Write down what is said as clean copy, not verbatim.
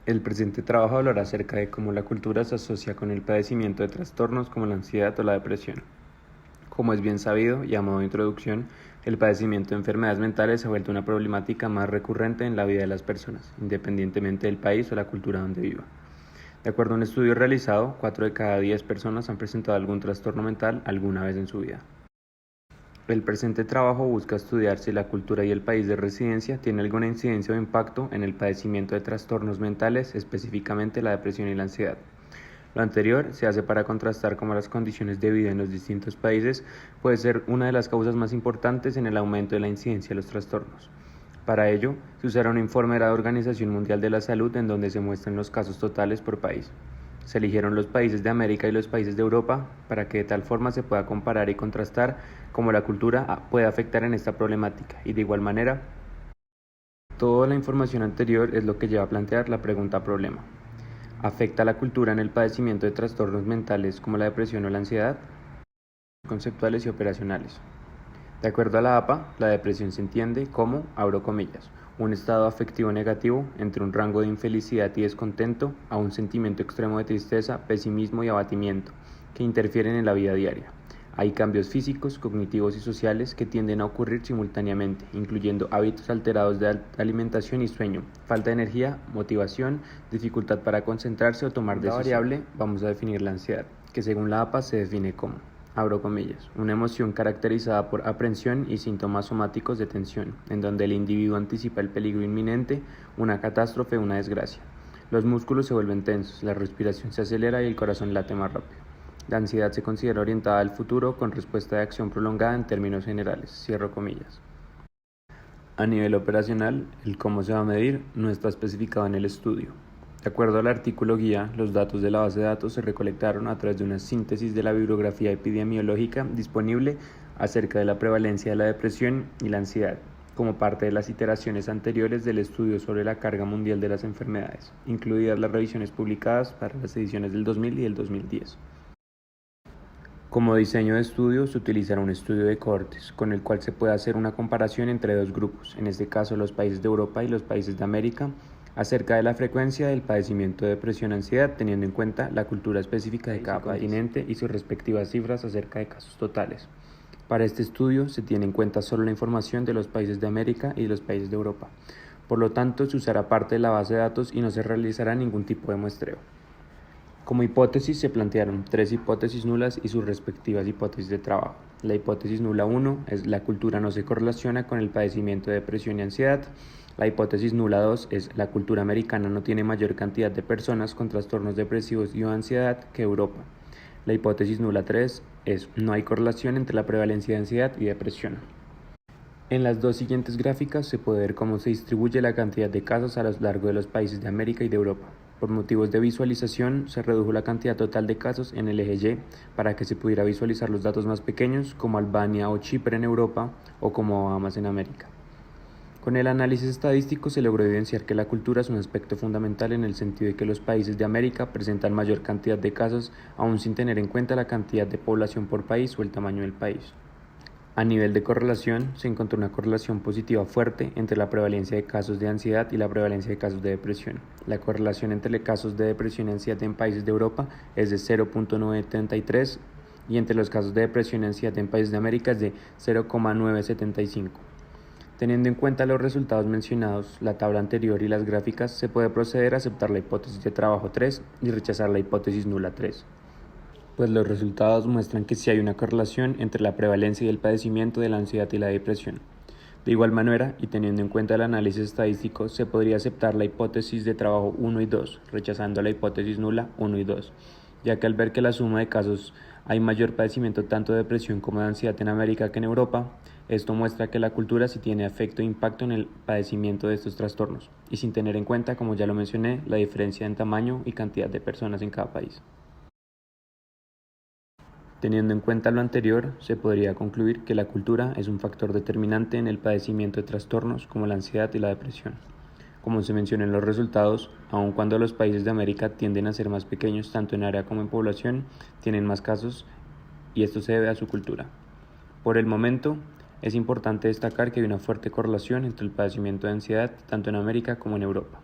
El presente trabajo hablará acerca de cómo la cultura se asocia con el padecimiento de trastornos como la ansiedad o la depresión. Como es bien sabido, y a modo de introducción, el padecimiento de enfermedades mentales se ha vuelto una problemática más recurrente en la vida de las personas, independientemente del país o la cultura donde viva. De acuerdo a un estudio realizado, 4 de cada 10 personas han presentado algún trastorno mental alguna vez en su vida. El presente trabajo busca estudiar si la cultura y el país de residencia tienen alguna incidencia o impacto en el padecimiento de trastornos mentales, específicamente la depresión y la ansiedad. Lo anterior se hace para contrastar cómo las condiciones de vida en los distintos países puede ser una de las causas más importantes en el aumento de la incidencia de los trastornos. Para ello, se usará un informe de la Organización Mundial de la Salud en donde se muestran los casos totales por país. Se eligieron los países de América y los países de Europa para que de tal forma se pueda comparar y contrastar cómo la cultura puede afectar en esta problemática y de igual manera, toda la información anterior es lo que lleva a plantear la pregunta problema. ¿Afecta la cultura en el padecimiento de trastornos mentales como la depresión o la ansiedad? Conceptuales y operacionales. De acuerdo a la APA, la depresión se entiende como, abro comillas, un estado afectivo negativo entre un rango de infelicidad y descontento a un sentimiento extremo de tristeza, pesimismo y abatimiento que interfieren en la vida diaria. Hay cambios físicos, cognitivos y sociales que tienden a ocurrir simultáneamente, incluyendo hábitos alterados de alimentación y sueño, falta de energía, motivación, dificultad para concentrarse o tomar decisiones. La variable, vamos a definir la ansiedad, que según la APA se define como, abro comillas, una emoción caracterizada por aprensión y síntomas somáticos de tensión, en donde el individuo anticipa el peligro inminente, una catástrofe o una desgracia. Los músculos se vuelven tensos, la respiración se acelera y el corazón late más rápido. La ansiedad se considera orientada al futuro con respuesta de acción prolongada en términos generales, cierro comillas. A nivel operacional, el cómo se va a medir no está especificado en el estudio. De acuerdo al artículo guía, los datos de la base de datos se recolectaron a través de una síntesis de la bibliografía epidemiológica disponible acerca de la prevalencia de la depresión y la ansiedad, como parte de las iteraciones anteriores del estudio sobre la carga mundial de las enfermedades, incluidas las revisiones publicadas para las ediciones del 2000 y del 2010. Como diseño de estudio se utilizará un estudio de cohortes, con el cual se puede hacer una comparación entre dos grupos, en este caso los países de Europa y los países de América, acerca de la frecuencia del padecimiento de depresión y ansiedad, teniendo en cuenta la cultura específica de cada continente y sus respectivas cifras acerca de casos totales. Para este estudio se tiene en cuenta solo la información de los países de América y de los países de Europa. Por lo tanto, se usará parte de la base de datos y no se realizará ningún tipo de muestreo. Como hipótesis se plantearon 3 hipótesis nulas y sus respectivas hipótesis de trabajo. La hipótesis nula 1 es la cultura no se correlaciona con el padecimiento de depresión y ansiedad. La hipótesis nula 2 es la cultura americana no tiene mayor cantidad de personas con trastornos depresivos y o ansiedad que Europa. La hipótesis nula 3 es no hay correlación entre la prevalencia de ansiedad y depresión. En las dos siguientes gráficas se puede ver cómo se distribuye la cantidad de casos a lo largo de los países de América y de Europa. Por motivos de visualización, se redujo la cantidad total de casos en el eje Y para que se pudiera visualizar los datos más pequeños como Albania o Chipre en Europa o como Bahamas en América. Con el análisis estadístico se logró evidenciar que la cultura es un aspecto fundamental en el sentido de que los países de América presentan mayor cantidad de casos aún sin tener en cuenta la cantidad de población por país o el tamaño del país. A nivel de correlación, se encontró una correlación positiva fuerte entre la prevalencia de casos de ansiedad y la prevalencia de casos de depresión. La correlación entre casos de depresión y ansiedad en países de Europa es de 0.973 y entre los casos de depresión y ansiedad en países de América es de 0.975. Teniendo en cuenta los resultados mencionados, la tabla anterior y las gráficas, se puede proceder a aceptar la hipótesis de trabajo 3 y rechazar la hipótesis nula 3. Pues los resultados muestran que sí hay una correlación entre la prevalencia y el padecimiento de la ansiedad y la depresión. De igual manera, y teniendo en cuenta el análisis estadístico, se podría aceptar la hipótesis de trabajo 1 y 2, rechazando la hipótesis nula 1 y 2, ya que al ver que la suma de casos hay mayor padecimiento tanto de depresión como de ansiedad en América que en Europa, esto muestra que la cultura sí tiene efecto e impacto en el padecimiento de estos trastornos, y sin tener en cuenta, como ya lo mencioné, la diferencia en tamaño y cantidad de personas en cada país. Teniendo en cuenta lo anterior, se podría concluir que la cultura es un factor determinante en el padecimiento de trastornos como la ansiedad y la depresión. Como se menciona en los resultados, aun cuando los países de América tienden a ser más pequeños tanto en área como en población, tienen más casos y esto se debe a su cultura. Por el momento, es importante destacar que hay una fuerte correlación entre el padecimiento de ansiedad tanto en América como en Europa.